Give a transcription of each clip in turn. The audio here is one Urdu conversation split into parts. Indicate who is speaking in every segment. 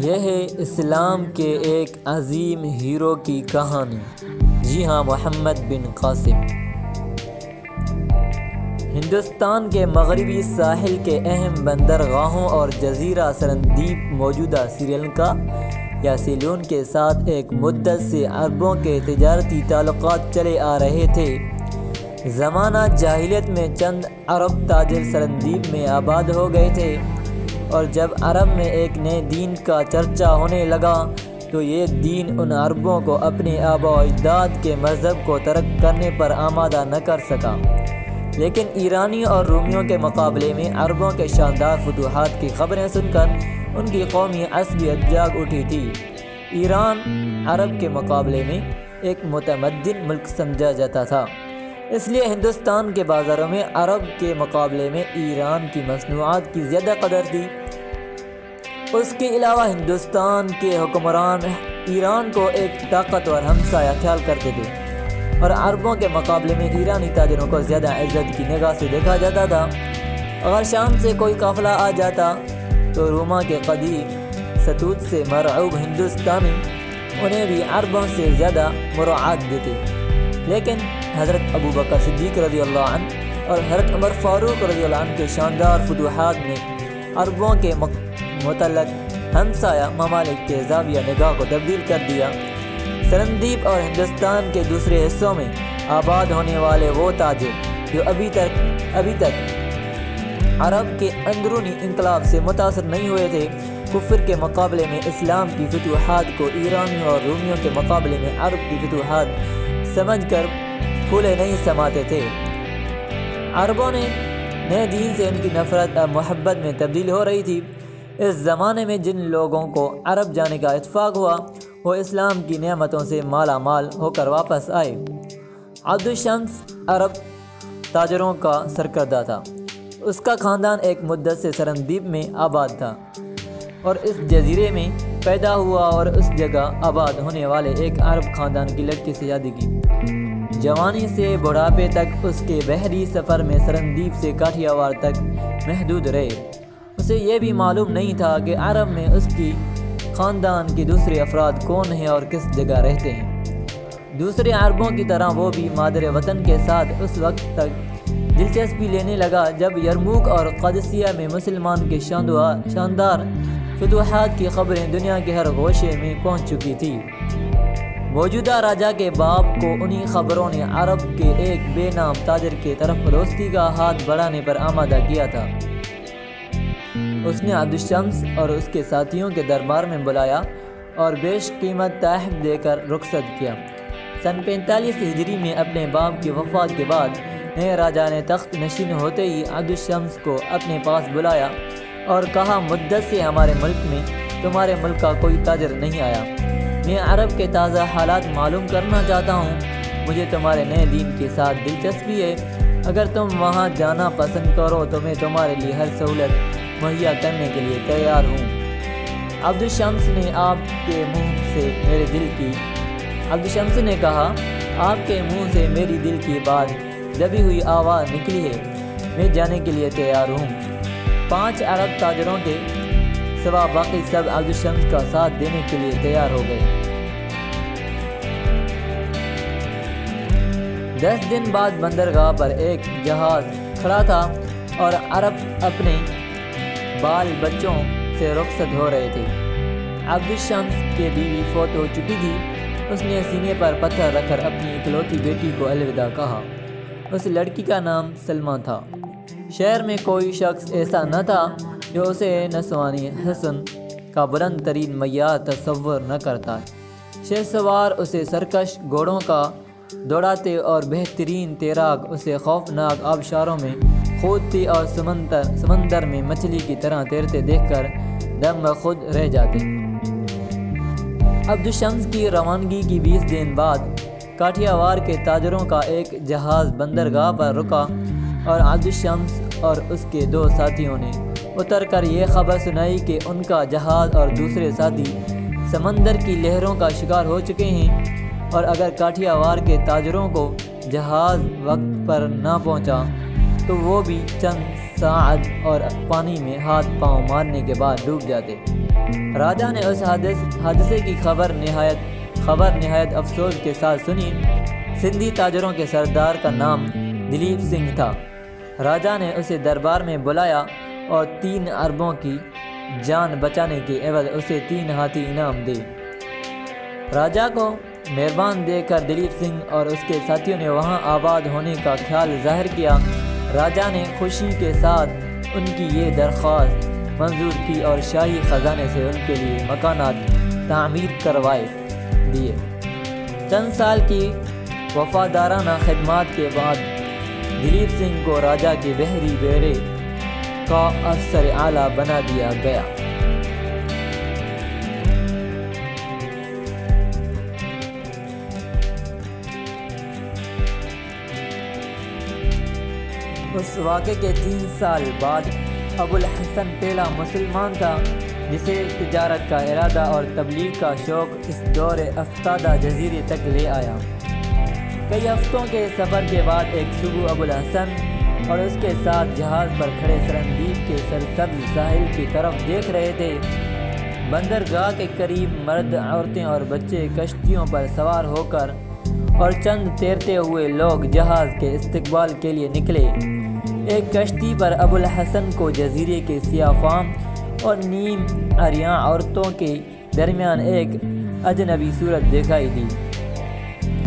Speaker 1: یہ ہے اسلام کے ایک عظیم ہیرو کی کہانی۔ جی ہاں، محمد بن قاسم۔ ہندوستان کے مغربی ساحل کے اہم بندرگاہوں اور جزیرہ سرندیپ موجودہ سری لنکا یا سیلون کے ساتھ ایک مدت سے عربوں کے تجارتی تعلقات چلے آ رہے تھے۔ زمانہ جاہلیت میں چند عرب تاجر سرندیپ میں آباد ہو گئے تھے، اور جب عرب میں ایک نئے دین کا چرچا ہونے لگا تو یہ دین ان عربوں کو اپنے آباء و اجداد کے مذہب کو ترک کرنے پر آمادہ نہ کر سکا۔ لیکن ایرانی اور رومیوں کے مقابلے میں عربوں کے شاندار فتوحات کی خبریں سن کر ان کی قومی عصبیت جاگ اٹھی تھی۔ ایران عرب کے مقابلے میں ایک متمدن ملک سمجھا جاتا تھا، اس لیے ہندوستان کے بازاروں میں عرب کے مقابلے میں ایران کی مصنوعات کی زیادہ قدر تھی۔ اس کے علاوہ ہندوستان کے حکمران ایران کو ایک طاقتور ہمسایہ خیال کرتے تھے، اور عربوں کے مقابلے میں ایرانی تاجروں کو زیادہ عزت کی نگاہ سے دیکھا جاتا تھا۔ اگر شام سے کوئی قافلہ آ جاتا تو روما کے قدیم ستوت سے مرعوب ہندوستانی انہیں بھی عربوں سے زیادہ مراعات دیتے۔ لیکن حضرت ابوبکر صدیق رضی اللہ عنہ اور حضرت عمر فاروق رضی اللہ عنہ کے شاندار فتوحات نے عربوں کے متعلق ہمسایہ ممالک کے زاویہ نگاہ کو تبدیل کر دیا۔ سرندیپ اور ہندوستان کے دوسرے حصوں میں آباد ہونے والے وہ تاجر جو ابھی تک عرب کے اندرونی انقلاب سے متاثر نہیں ہوئے تھے، کفر کے مقابلے میں اسلام کی فتوحات کو ایرانیوں اور رومیوں کے مقابلے میں عرب کی فتوحات سمجھ کر پھولے نہیں سماتے تھے۔ عربوں نے نئے دین سے ان کی نفرت اور محبت میں تبدیل ہو رہی تھی۔ اس زمانے میں جن لوگوں کو عرب جانے کا اتفاق ہوا وہ اسلام کی نعمتوں سے مالا مال ہو کر واپس آئے۔ عبد الشمس عرب تاجروں کا سرکردہ تھا۔ اس کا خاندان ایک مدت سے سرندیپ میں آباد تھا اور اس جزیرے میں پیدا ہوا، اور اس جگہ آباد ہونے والے ایک عرب خاندان کی لڑکی سے شادی کی۔ جوانی سے بڑھاپے تک اس کے بحری سفر میں سرندیپ سے کاٹھیاوار تک محدود رہے۔ اسے یہ بھی معلوم نہیں تھا کہ عرب میں اس کی خاندان کے دوسرے افراد کون ہیں اور کس جگہ رہتے ہیں۔ دوسرے عربوں کی طرح وہ بھی مادر وطن کے ساتھ اس وقت تک دلچسپی لینے لگا جب یرموک اور قادسیہ میں مسلمان کے شاندار فتوحات کی خبریں دنیا کے ہر گوشے میں پہنچ چکی تھی۔ موجودہ راجا کے باپ کو انہی خبروں نے عرب کے ایک بے نام تاجر کے طرف دوستی کا ہاتھ بڑھانے پر آمادہ کیا تھا۔ اس نے عبد الشمس اور اس کے ساتھیوں کے دربار میں بلایا اور بیش قیمت تحائف دے کر رخصت کیا۔ سن 45 ہجری میں اپنے باپ کی وفات کے بعد نئے راجا نے تخت نشین ہوتے ہی عبد الشمس کو اپنے پاس بلایا اور کہا، مدت سے ہمارے ملک میں تمہارے ملک کا کوئی تاجر نہیں آیا۔ میں عرب کے تازہ حالات معلوم کرنا چاہتا ہوں۔ مجھے تمہارے نئے دین کے ساتھ دلچسپی ہے۔ اگر تم وہاں جانا پسند کرو تو میں تمہارے لیے ہر سہولت مہیا کرنے کے لیے تیار ہوں۔ عبد الشمس نے کہا، آپ کے منہ سے میری دل کی بات دبی ہوئی آواز نکلی ہے، میں جانے کے لیے تیار ہوں۔ 5 عرب تاجروں کے سوا باقی سب عبد الشمس کا ساتھ دینے کے لیے تیار ہو گئے۔ 10 دن بعد بندرگاہ پر ایک جہاز کھڑا تھا اور عرب اپنے بال بچوں سے رخصت ہو رہے تھے۔ عبد الشمس کی بیوی فوت ہو چکی تھی۔ اس نے سینے پر پتھر رکھ کر اپنی اکلوتی بیٹی کو الوداع کہا۔ اس لڑکی کا نام سلمیٰ تھا۔ شہر میں کوئی شخص ایسا نہ تھا جو اسے نسوانی حسن کا بلند ترین معیار تصور نہ کرتا۔ شہ سوار اسے سرکش گھوڑوں کا دوڑاتے اور بہترین تیراک اسے خوفناک آبشاروں میں کودتے اور سمندر میں مچھلی کی طرح تیرتے دیکھ کر دم خود رہ جاتے۔ عبد الشمس کی روانگی کی 20 دن بعد کاٹھیاوار کے تاجروں کا ایک جہاز بندرگاہ پر رکا، اور عبد الشمس اور اس کے 2 ساتھیوں نے اتر کر یہ خبر سنائی کہ ان کا جہاز اور دوسرے ساتھی سمندر کی لہروں کا شکار ہو چکے ہیں، اور اگر کاٹھیاوار کے تاجروں کو جہاز وقت پر نہ پہنچا تو وہ بھی چند ساعت اور پانی میں ہاتھ پاؤں مارنے کے بعد ڈوب جاتے۔ راجا نے اس حادثے کی خبر نہایت افسوس کے ساتھ سنی۔ سندھی تاجروں کے سردار کا نام دلیپ سنگھ تھا۔ راجا نے اسے دربار میں بلایا اور 3 اربوں کی جان بچانے کے عوض اسے 3 ہاتھی انعام دی۔ راجا کو مہربان دیکھ کر دلیپ سنگھ اور اس کے ساتھیوں نے وہاں آباد ہونے کا خیال ظاہر کیا۔ راجا نے خوشی کے ساتھ ان کی یہ درخواست منظور کی اور شاہی خزانے سے ان کے لیے مکانات تعمیر کروائے دیے۔ چند سال کی وفادارانہ خدمات کے بعد دلیپ سنگھ کو راجا کے بحری بیڑے کا افسر اعلیٰ بنا دیا گیا۔ اس واقعے کے 3 سال بعد ابو الحسن پہلا مسلمان تھا جسے تجارت کا ارادہ اور تبلیغ کا شوق اس دور افتادہ جزیرے تک لے آیا۔ کئی ہفتوں کے سفر کے بعد ایک صبح ابو الحسن اور اس کے ساتھ جہاز پر کھڑے سرندیپ کے سرسبز ساحل کی طرف دیکھ رہے تھے۔ بندرگاہ کے قریب مرد، عورتیں اور بچے کشتیوں پر سوار ہو کر اور چند تیرتے ہوئے لوگ جہاز کے استقبال کے لیے نکلے۔ ایک کشتی پر ابو الحسن کو جزیرے کے سیاہ فام اور نیم عریاں عورتوں کے درمیان ایک اجنبی صورت دکھائی دی۔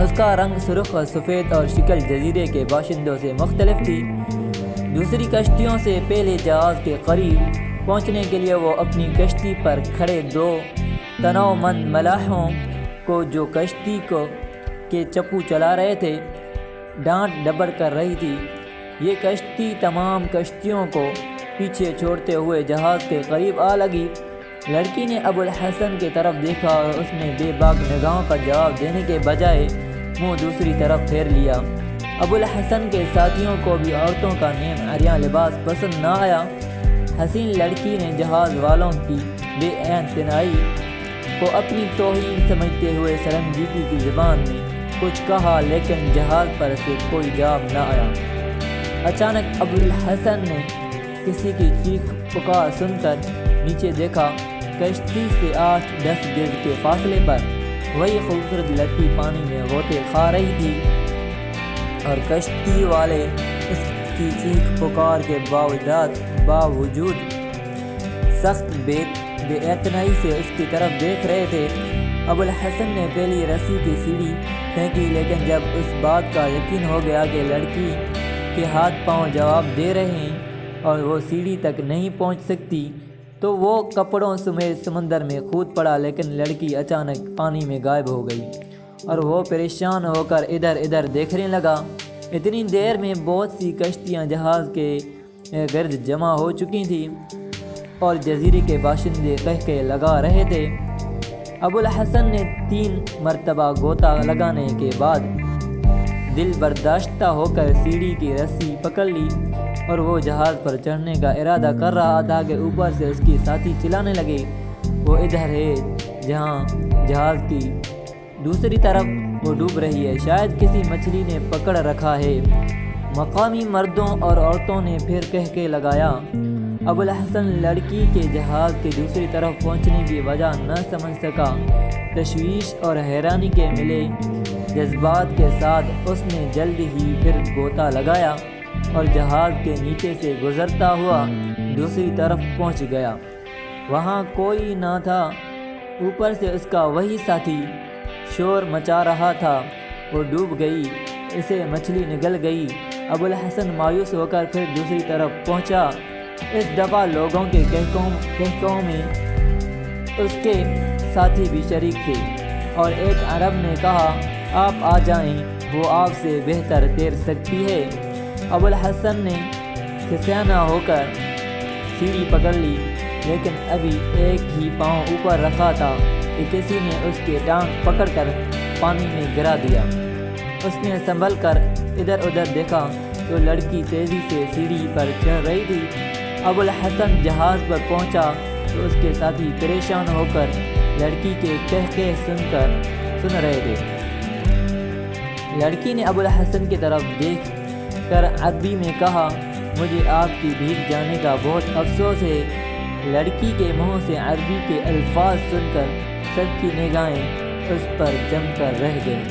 Speaker 1: اس کا رنگ سرخ اور سفید اور شکل جزیرے کے باشندوں سے مختلف تھی۔ دوسری کشتیوں سے پہلے جہاز کے قریب پہنچنے کے لیے وہ اپنی کشتی پر کھڑے 2 تنوع مند ملاحوں کو جو کشتی کے چپو چلا رہے تھے ڈانٹ ڈپٹ کر رہی تھی۔ یہ کشتی تمام کشتیوں کو پیچھے چھوڑتے ہوئے جہاز کے قریب آ لگی۔ لڑکی نے ابو الحسن کی طرف دیکھا اور اس نے بے باک نگاہوں کا جواب دینے کے بجائے منہ دوسری طرف پھیر لیا۔ ابو الحسن کے ساتھیوں کو بھی عورتوں کا نیم عریاں لباس پسند نہ آیا۔ حسین لڑکی نے جہاز والوں کی بے اعتنائی کو اپنی توہین سمجھتے ہوئے سرنگیتی کی زبان میں کچھ کہا، لیکن جہاز پر سے کوئی جواب نہ آیا۔ اچانک ابو الحسن نے کسی کی چیخ پکار سن کر نیچے دیکھا۔ کشتی سے 8-10 گز کے فاصلے پر وہی خوبصورت لڑکی پانی میں غوطے کھا رہی تھی اور کشتی والے اس کی چیخ پکار کے باوجود سخت بے اعتنائی سے اس کی طرف دیکھ رہے تھے۔ ابو الحسن نے پہلی رسی کی سیڑھی پھینکی، لیکن جب اس بات کا یقین ہو گیا کہ لڑکی کے ہاتھ پاؤں جواب دے رہے ہیں اور وہ سیڑھی تک نہیں پہنچ سکتی تو وہ کپڑوں سمیت سمندر میں کود پڑا، لیکن لڑکی اچانک پانی میں غائب ہو گئی اور وہ پریشان ہو کر ادھر ادھر دیکھنے لگا۔ اتنی دیر میں بہت سی کشتیاں جہاز کے گرد جمع ہو چکی تھیں اور جزیرے کے باشندے کہکے لگا رہے تھے۔ ابو الحسن نے 3 مرتبہ غوطہ لگانے کے بعد دل برداشتہ ہو کر سیڑھی کی رسی پکڑ لی اور وہ جہاز پر چڑھنے کا ارادہ کر رہا تھا کہ اوپر سے اس کی ساتھی چلانے لگے، وہ ادھر ہے جہاں جہاز کی دوسری طرف وہ ڈوب رہی ہے، شاید کسی مچھلی نے پکڑ رکھا ہے۔ مقامی مردوں اور عورتوں نے پھر کہکے لگایا۔ ابو الحسن لڑکی کے جہاز کے دوسری طرف پہنچنے کی وجہ نہ سمجھ سکا۔ تشویش اور حیرانی کے ملے جذبات کے ساتھ اس نے جلد ہی پھر غوطہ لگایا اور جہاز کے نیچے سے گزرتا ہوا دوسری طرف پہنچ گیا۔ وہاں کوئی نہ تھا، اوپر سے اس کا وہی ساتھی شور مچا رہا تھا۔ وہ ڈوب گئی، اسے مچھلی نگل گئی۔ ابو الحسن مایوس ہو کر پھر دوسری طرف پہنچا۔ اس دفعہ لوگوں کے کہکوں میں اس کے ساتھی بھی شریک تھے اور ایک عرب نے کہا، آپ آ جائیں، وہ آپ سے بہتر تیر سکتی ہے۔ ابو الحسن نے کھسیانہ ہو کر سیڑھی پکڑ لی، لیکن ابھی ایک ہی پاؤں اوپر رکھا تھا کہ کسی نے اس کی ٹانگ پکڑ کر پانی میں گرا دیا۔ اس نے سنبھل کر ادھر ادھر دیکھا تو لڑکی تیزی سے سیڑھی پر چڑھ رہی تھی۔ ابو الحسن جہاز پر پہنچا تو اس کے ساتھی پریشان ہو کر لڑکی کے کہکے سن رہے تھے۔ لڑکی نے ابو الحسن کی طرف دیکھ کر عربی میں کہا، مجھے آپ کی بھیگ جانے کا بہت افسوس ہے، لڑکی کے منہ سے عربی کے الفاظ سن کر سب کی نگاہیں اس پر جم کر رہ گئیں۔